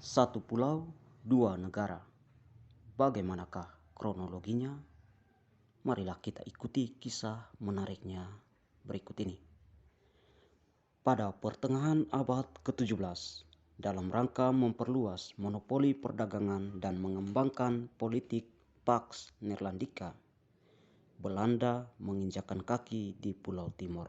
Satu pulau, dua negara. Bagaimanakah kronologinya? Marilah kita ikuti kisah menariknya berikut ini. Pada pertengahan abad ke-17, dalam rangka memperluas monopoli perdagangan dan mengembangkan politik Pax Neerlandica, Belanda menginjakkan kaki di Pulau Timor,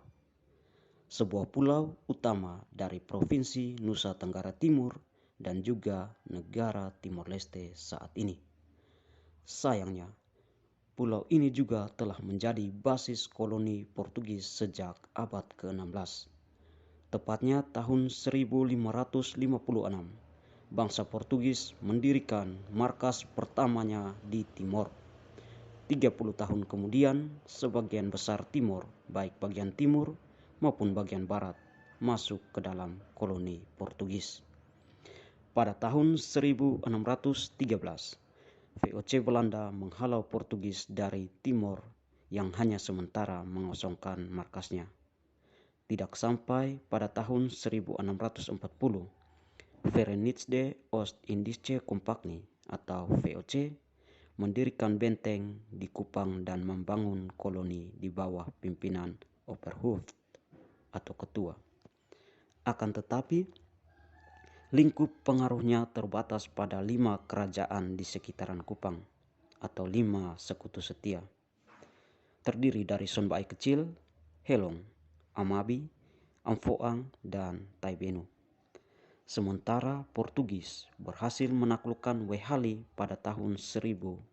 sebuah pulau utama dari Provinsi Nusa Tenggara Timur dan juga negara Timor Leste saat ini. Sayangnya, pulau ini juga telah menjadi basis koloni Portugis sejak abad ke-16. Tepatnya tahun 1556, bangsa Portugis mendirikan markas pertamanya di Timor. 30 tahun kemudian, sebagian besar Timor, baik bagian timur maupun bagian barat, masuk ke dalam koloni Portugis. Pada tahun 1613, VOC Belanda menghalau Portugis dari Timor yang hanya sementara mengosongkan markasnya. Tidak sampai pada tahun 1640, Verenigde Oost-Indische Compagnie atau VOC mendirikan benteng di Kupang dan membangun koloni di bawah pimpinan Opperhoofd atau ketua. Akan tetapi, lingkup pengaruhnya terbatas pada 5 kerajaan di sekitaran Kupang atau 5 sekutu setia. Terdiri dari Sonbai Kecil, Helong, Amabi, Amphoang, dan Taibenu. Sementara Portugis berhasil menaklukkan Wehali pada tahun 1642,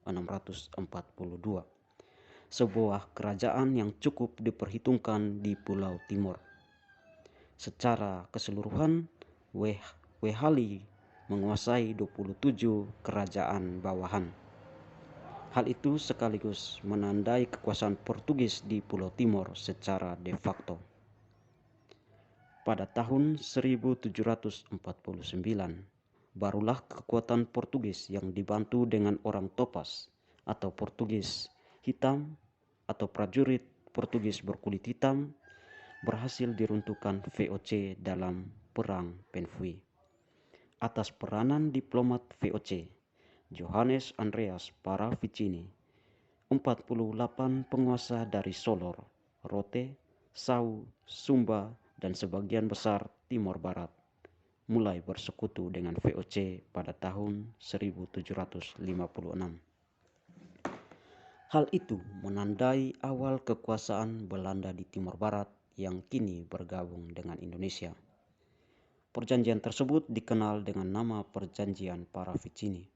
sebuah kerajaan yang cukup diperhitungkan di Pulau Timor. Secara keseluruhan, Wehali menguasai 27 kerajaan bawahan. Hal itu sekaligus menandai kekuasaan Portugis di Pulau Timor secara de facto. Pada tahun 1749, barulah kekuatan Portugis yang dibantu dengan orang Topas atau Portugis hitam atau prajurit Portugis berkulit hitam berhasil diruntuhkan VOC dalam Perang Penfui. Atas peranan diplomat VOC, Johannes Andreas Paravicini, 48 penguasa dari Solor, Rote, Sau, Sumba, dan sebagian besar Timor Barat mulai bersekutu dengan VOC pada tahun 1756. Hal itu menandai awal kekuasaan Belanda di Timor Barat yang kini bergabung dengan Indonesia. Perjanjian tersebut dikenal dengan nama Perjanjian Paravicini.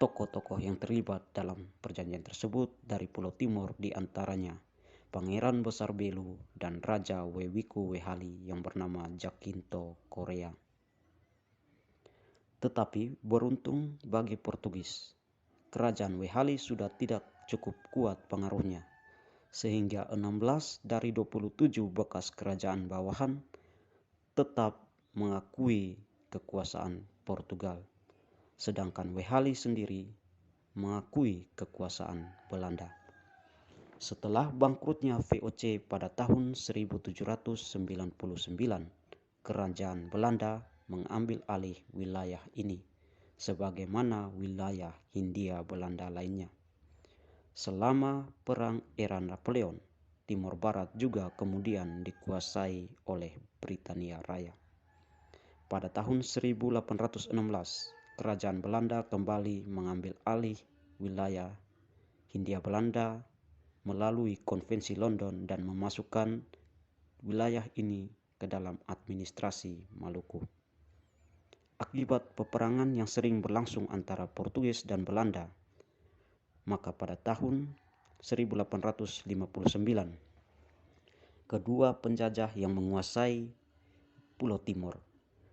Tokoh-tokoh yang terlibat dalam perjanjian tersebut dari Pulau Timor diantaranya Pangeran Besar Belu dan Raja Wewiku Wehali yang bernama Jacinto Korea. Tetapi beruntung bagi Portugis, kerajaan Wehali sudah tidak cukup kuat pengaruhnya, sehingga 16 dari 27 bekas kerajaan bawahan tetap mengakui kekuasaan Portugal, sedangkan Wehali sendiri mengakui kekuasaan Belanda. Setelah bangkrutnya VOC pada tahun 1799, kerajaan Belanda mengambil alih wilayah ini sebagaimana wilayah Hindia Belanda lainnya. Selama Perang Era Napoleon, Timor Barat juga kemudian dikuasai oleh Britania Raya. Pada tahun 1816, kerajaan Belanda kembali mengambil alih wilayah Hindia Belanda melalui Konvensi London dan memasukkan wilayah ini ke dalam administrasi Maluku. Akibat peperangan yang sering berlangsung antara Portugis dan Belanda, maka pada tahun 1859, kedua penjajah yang menguasai Pulau Timor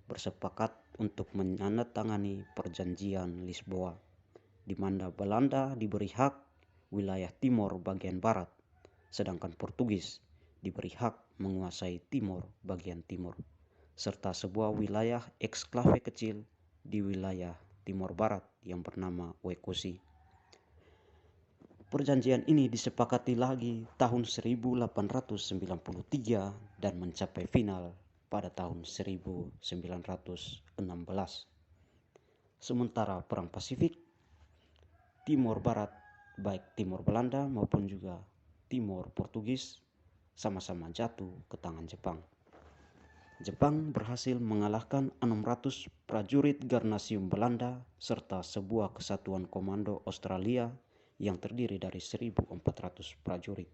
bersepakat untuk menandatangani Perjanjian Lisboa, di mana Belanda diberi hak wilayah Timor bagian barat, sedangkan Portugis diberi hak menguasai Timor bagian timur, serta sebuah wilayah eksklave kecil di wilayah Timor Barat yang bernama Wekosi. Perjanjian ini disepakati lagi tahun 1893 dan mencapai final pada tahun 1916. Sementara Perang Pasifik, Timor Barat, baik Timor Belanda maupun juga Timor Portugis, sama-sama jatuh ke tangan Jepang. Jepang berhasil mengalahkan 600 prajurit garnasium Belanda serta sebuah kesatuan komando Australia yang terdiri dari 1.400 prajurit.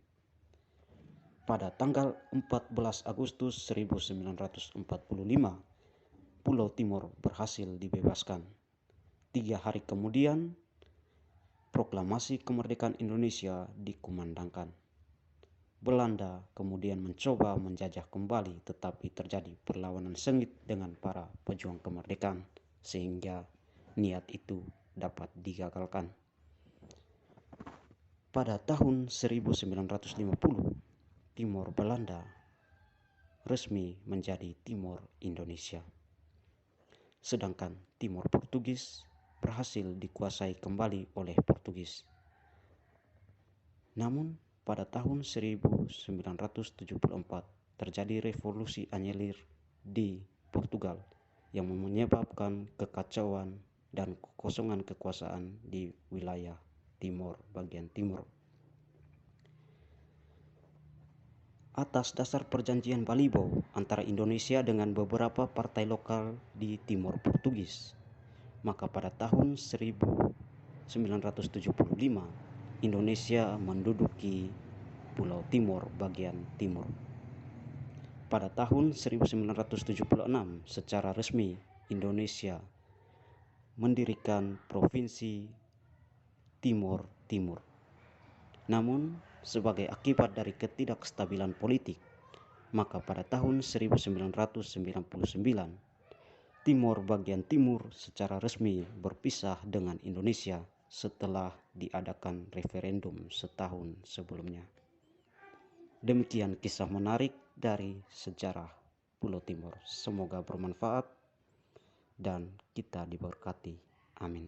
Pada tanggal 14 Agustus 1945, Pulau Timor berhasil dibebaskan. 3 hari kemudian, proklamasi kemerdekaan Indonesia dikumandangkan. Belanda kemudian mencoba menjajah kembali, tetapi terjadi perlawanan sengit dengan para pejuang kemerdekaan sehingga niat itu dapat digagalkan. Pada tahun 1950, Timor Belanda resmi menjadi Timor Indonesia. Sedangkan Timor Portugis berhasil dikuasai kembali oleh Portugis. Namun pada tahun 1974 terjadi revolusi anyelir di Portugal yang menyebabkan kekacauan dan kekosongan kekuasaan di wilayah Timor bagian timur. Atas dasar perjanjian Balibau antara Indonesia dengan beberapa partai lokal di Timor Portugis, maka pada tahun 1975 Indonesia menduduki Pulau Timor bagian timur. Pada tahun 1976 secara resmi Indonesia mendirikan Provinsi Timor Timur. Namun sebagai akibat dari ketidakstabilan politik, maka pada tahun 1999 Timor bagian timur secara resmi berpisah dengan Indonesia setelah diadakan referendum setahun sebelumnya. Demikian kisah menarik dari sejarah Pulau Timor. Semoga bermanfaat dan kita diberkati. Amin.